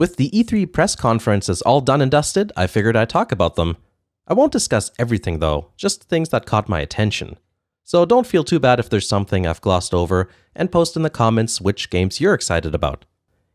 With the E3 press conferences all done and dusted, I figured I'd talk about them. I won't discuss everything though, just things that caught my attention. So don't feel too bad if there's something I've glossed over, and post in the comments which games you're excited about.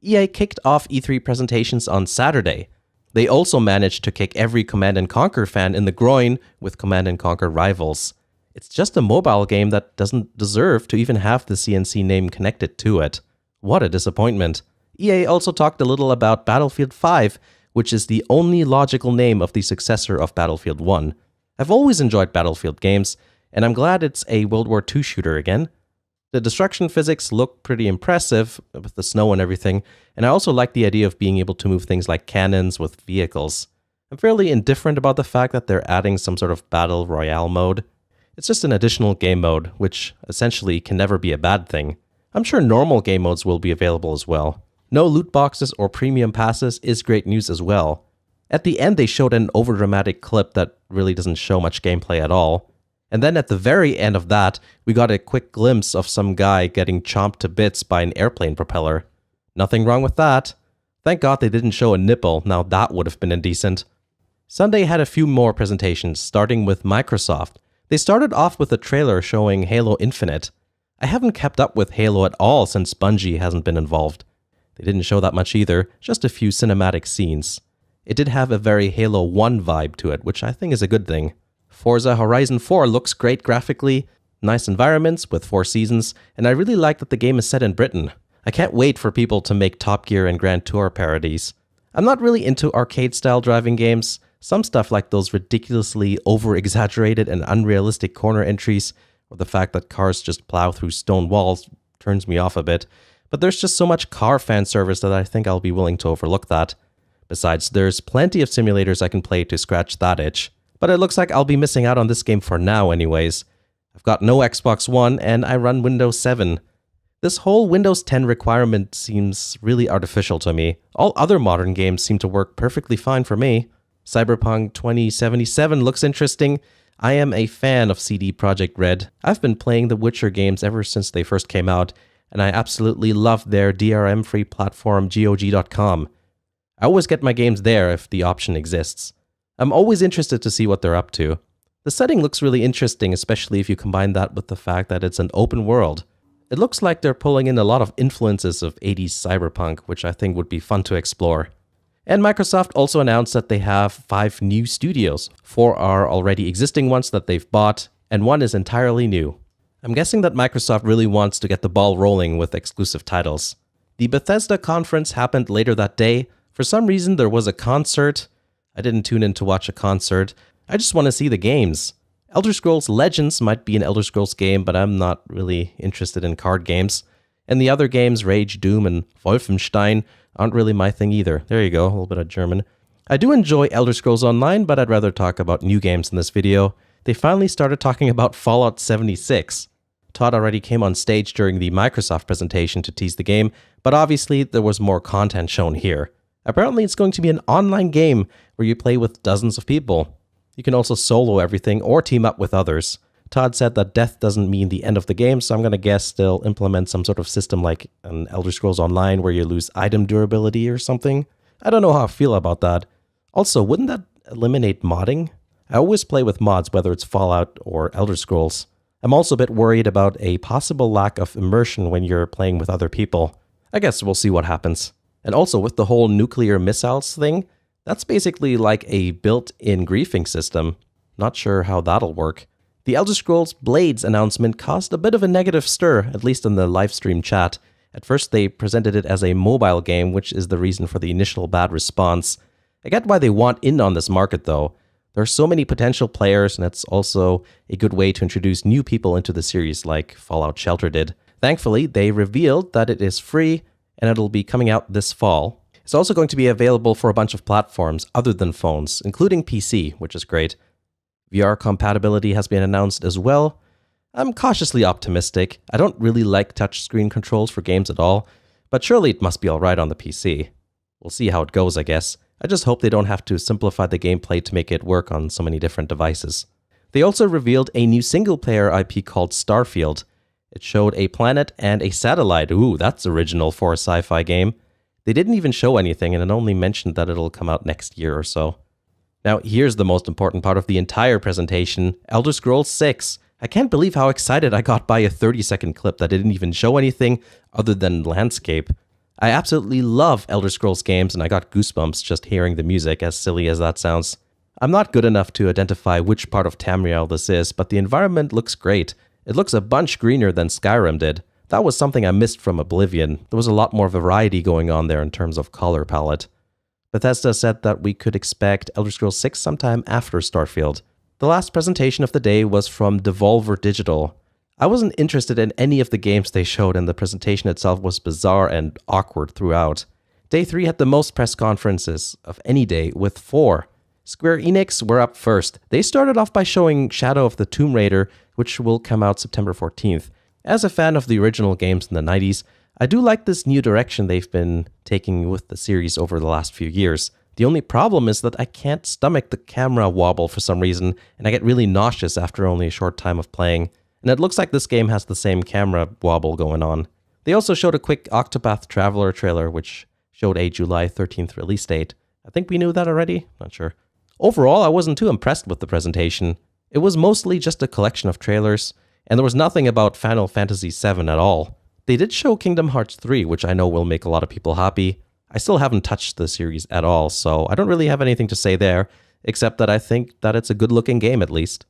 EA kicked off E3 presentations on Saturday. They also managed to kick every Command & Conquer fan in the groin with Command & Conquer Rivals. It's just a mobile game that doesn't deserve to even have the CNC name connected to it. What a disappointment. EA also talked a little about Battlefield 5, which is the only logical name of the successor of Battlefield 1. I've always enjoyed Battlefield games, and I'm glad it's a World War II shooter again. The destruction physics look pretty impressive with the snow and everything, and I also like the idea of being able to move things like cannons with vehicles. I'm fairly indifferent about the fact that they're adding some sort of battle royale mode. It's just an additional game mode, which essentially can never be a bad thing. I'm sure normal game modes will be available as well. No loot boxes or premium passes is great news as well. At the end they showed an overdramatic clip that really doesn't show much gameplay at all. And then at the very end of that, we got a quick glimpse of some guy getting chomped to bits by an airplane propeller. Nothing wrong with that. Thank God they didn't show a nipple, now that would have been indecent. Sunday had a few more presentations, starting with Microsoft. They started off with a trailer showing Halo Infinite. I haven't kept up with Halo at all since Bungie hasn't been involved. They didn't show that much either, just a few cinematic scenes. It did have a very Halo 1 vibe to it, which I think is a good thing. Forza Horizon 4 looks great graphically, nice environments with 4 seasons, and I really like that the game is set in Britain. I can't wait for people to make Top Gear and Grand Tour parodies. I'm not really into arcade-style driving games. Some stuff like those ridiculously over-exaggerated and unrealistic corner entries, or the fact that cars just plow through stone walls, turns me off a bit. But there's just so much car fan service that I think I'll be willing to overlook that. Besides, there's plenty of simulators I can play to scratch that itch. But it looks like I'll be missing out on this game for now anyways. I've got no Xbox One and I run Windows 7. This whole Windows 10 requirement seems really artificial to me. All other modern games seem to work perfectly fine for me. Cyberpunk 2077 looks interesting. I am a fan of CD Projekt Red. I've been playing the Witcher games ever since they first came out, and I absolutely love their DRM-free platform GOG.com. I always get my games there if the option exists. I'm always interested to see what they're up to. The setting looks really interesting, especially if you combine that with the fact that it's an open world. It looks like they're pulling in a lot of influences of 80s cyberpunk, which I think would be fun to explore. And Microsoft also announced that they have 5 new studios. 4 are already existing ones that they've bought, and 1 is entirely new. I'm guessing that Microsoft really wants to get the ball rolling with exclusive titles. The Bethesda conference happened later that day. For some reason, there was a concert. I didn't tune in to watch a concert. I just want to see the games. Elder Scrolls Legends might be an Elder Scrolls game, but I'm not really interested in card games. And the other games, Rage, Doom, and Wolfenstein, aren't really my thing either. There you go, a little bit of German. I do enjoy Elder Scrolls Online, but I'd rather talk about new games in this video. They finally started talking about Fallout 76. Todd already came on stage during the Microsoft presentation to tease the game, but obviously there was more content shown here. Apparently it's going to be an online game where you play with dozens of people. You can also solo everything or team up with others. Todd said that death doesn't mean the end of the game, so I'm going to guess they'll implement some sort of system like an Elder Scrolls Online where you lose item durability or something. I don't know how I feel about that. Also, wouldn't that eliminate modding? I always play with mods, whether it's Fallout or Elder Scrolls. I'm also a bit worried about a possible lack of immersion when you're playing with other people. I guess we'll see what happens. And also with the whole nuclear missiles thing, that's basically like a built-in griefing system. Not sure how that'll work. The Elder Scrolls Blades announcement caused a bit of a negative stir, at least in the livestream chat. At first they presented it as a mobile game, which is the reason for the initial bad response. I get why they want in on this market though. There are so many potential players, and it's also a good way to introduce new people into the series like Fallout Shelter did. Thankfully, they revealed that it is free, and it'll be coming out this fall. It's also going to be available for a bunch of platforms other than phones, including PC, which is great. VR compatibility has been announced as well. I'm cautiously optimistic. I don't really like touchscreen controls for games at all, but surely it must be alright on the PC. We'll see how it goes, I guess. I just hope they don't have to simplify the gameplay to make it work on so many different devices. They also revealed a new single-player IP called Starfield. It showed a planet and a satellite. Ooh, that's original for a sci-fi game. They didn't even show anything, and it only mentioned that it'll come out next year or so. Now, here's the most important part of the entire presentation, Elder Scrolls 6. I can't believe how excited I got by a 30-second clip that didn't even show anything other than landscape. I absolutely love Elder Scrolls games, and I got goosebumps just hearing the music, as silly as that sounds. I'm not good enough to identify which part of Tamriel this is, but the environment looks great. It looks a bunch greener than Skyrim did. That was something I missed from Oblivion. There was a lot more variety going on there in terms of color palette. Bethesda said that we could expect Elder Scrolls 6 sometime after Starfield. The last presentation of the day was from Devolver Digital. I wasn't interested in any of the games they showed, and the presentation itself was bizarre and awkward throughout. Day 3 had the most press conferences of any day, with 4. Square Enix were up first. They started off by showing Shadow of the Tomb Raider, which will come out September 14th. As a fan of the original games in the 90s, I do like this new direction they've been taking with the series over the last few years. The only problem is that I can't stomach the camera wobble for some reason, and I get really nauseous after only a short time of playing. And it looks like this game has the same camera wobble going on. They also showed a quick Octopath Traveler trailer, which showed a July 13th release date. I think we knew that already? Not sure. Overall, I wasn't too impressed with the presentation. It was mostly just a collection of trailers, and there was nothing about Final Fantasy VII at all. They did show Kingdom Hearts 3, which I know will make a lot of people happy. I still haven't touched the series at all, so I don't really have anything to say there, except that I think that it's a good-looking game at least.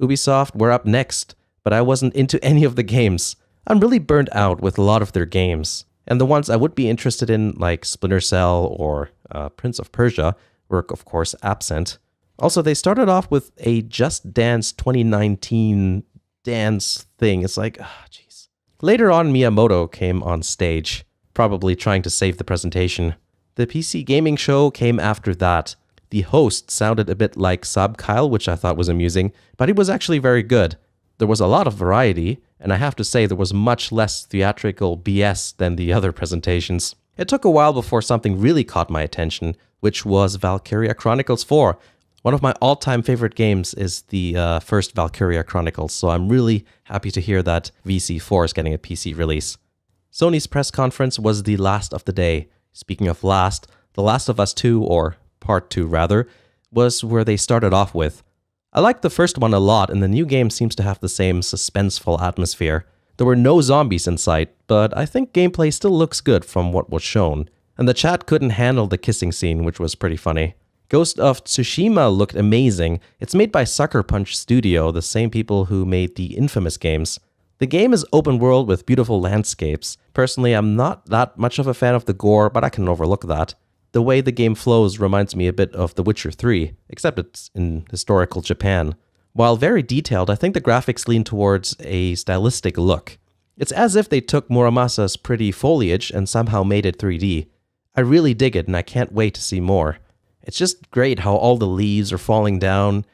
Ubisoft were up next, but I wasn't into any of the games. I'm really burnt out with a lot of their games, and the ones I would be interested in, like Splinter Cell or Prince of Persia, were of course absent. Also, they started off with a Just Dance 2019 dance thing. It's like, jeez. Later on, Miyamoto came on stage, probably trying to save the presentation. The PC gaming show came after that. The host sounded a bit like Saab Kyle, which I thought was amusing, but he was actually very good. There was a lot of variety, and I have to say there was much less theatrical BS than the other presentations. It took a while before something really caught my attention, which was Valkyria Chronicles 4. One of my all-time favorite games is the first Valkyria Chronicles, so I'm really happy to hear that VC4 is getting a PC release. Sony's press conference was the last of the day. Speaking of last, The Last of Us 2, or Part 2 rather, was where they started off with. I liked the first one a lot, and the new game seems to have the same suspenseful atmosphere. There were no zombies in sight, but I think gameplay still looks good from what was shown. And the chat couldn't handle the kissing scene, which was pretty funny. Ghost of Tsushima looked amazing. It's made by Sucker Punch Studio, the same people who made the Infamous games. The game is open world with beautiful landscapes. Personally, I'm not that much of a fan of the gore, but I can overlook that. The way the game flows reminds me a bit of The Witcher 3, except it's in historical Japan. While very detailed, I think the graphics lean towards a stylistic look. It's as if they took Muramasa's pretty foliage and somehow made it 3D. I really dig it, and I can't wait to see more. It's just great how all the leaves are falling down.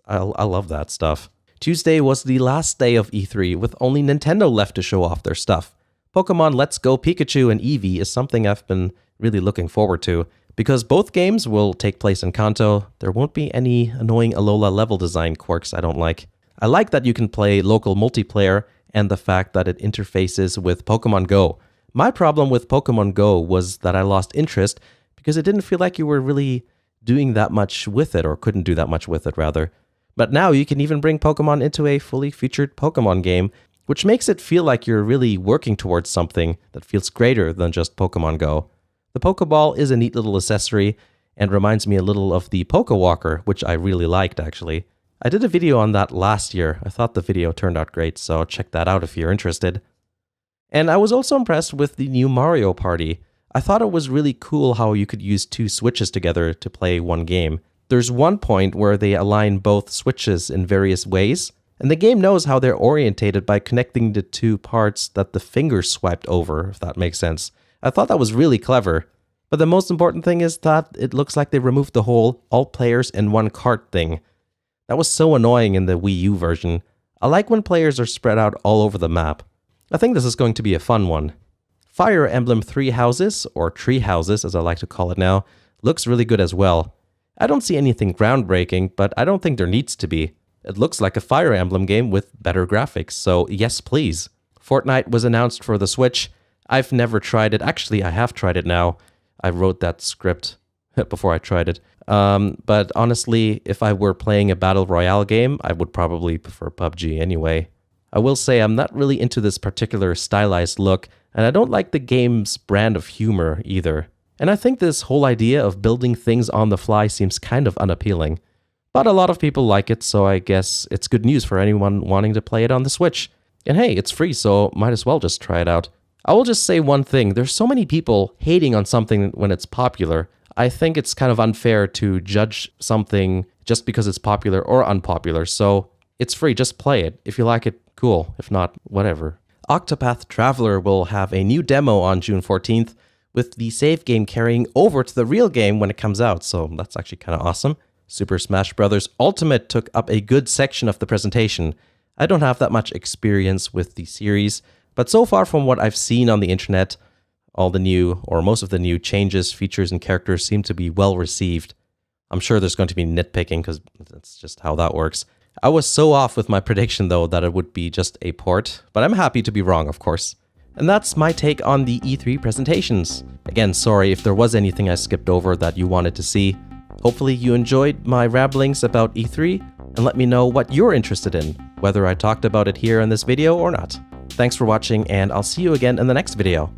I love that stuff. Tuesday was the last day of E3, with only Nintendo left to show off their stuff. Pokemon Let's Go Pikachu and Eevee is something I've been really looking forward to. Because both games will take place in Kanto, there won't be any annoying Alola level design quirks I don't like. I like that you can play local multiplayer and the fact that it interfaces with Pokemon Go. My problem with Pokemon Go was that I lost interest because it didn't feel like you were really doing that much with it, or couldn't do that much with it, rather. But now you can even bring Pokemon into a fully featured Pokemon game, which makes it feel like you're really working towards something that feels greater than just Pokemon Go. The Pokeball is a neat little accessory and reminds me a little of the Pokewalker, which I really liked, actually. I did a video on that last year. I thought the video turned out great, so check that out if you're interested. And I was also impressed with the new Mario Party. I thought it was really cool how you could use two Switches together to play one game. There's one point where they align both Switches in various ways, and the game knows how they're orientated by connecting the two parts that the fingers swiped over, if that makes sense. I thought that was really clever. But the most important thing is that it looks like they removed the whole all players in one cart thing. That was so annoying in the Wii U version. I like when players are spread out all over the map. I think this is going to be a fun one. Fire Emblem Three Houses, or Tree Houses as I like to call it now, looks really good as well. I don't see anything groundbreaking, but I don't think there needs to be. It looks like a Fire Emblem game with better graphics, so yes please. Fortnite was announced for the Switch. I've never tried it. Actually, I have tried it now. I wrote that script before I tried it. But honestly, if I were playing a battle royale game, I would probably prefer PUBG anyway. I will say I'm not really into this particular stylized look, and I don't like the game's brand of humor either. And I think this whole idea of building things on the fly seems kind of unappealing. But a lot of people like it, so I guess it's good news for anyone wanting to play it on the Switch. And hey, it's free, so might as well just try it out. I will just say one thing, there's so many people hating on something when it's popular. I think it's kind of unfair to judge something just because it's popular or unpopular, so it's free, just play it. If you like it, cool. If not, whatever. Octopath Traveler will have a new demo on June 14th, with the save game carrying over to the real game when it comes out, so that's actually kind of awesome. Super Smash Bros. Ultimate took up a good section of the presentation. I don't have that much experience with the series, but so far from what I've seen on the internet, all the new, or most of the new changes, features, and characters seem to be well received. I'm sure there's going to be nitpicking because that's just how that works. I was so off with my prediction though that it would be just a port, but I'm happy to be wrong, of course. And that's my take on the E3 presentations. Again, sorry if there was anything I skipped over that you wanted to see. Hopefully you enjoyed my ramblings about E3, and let me know what you're interested in, whether I talked about it here in this video or not. Thanks for watching, and I'll see you again in the next video.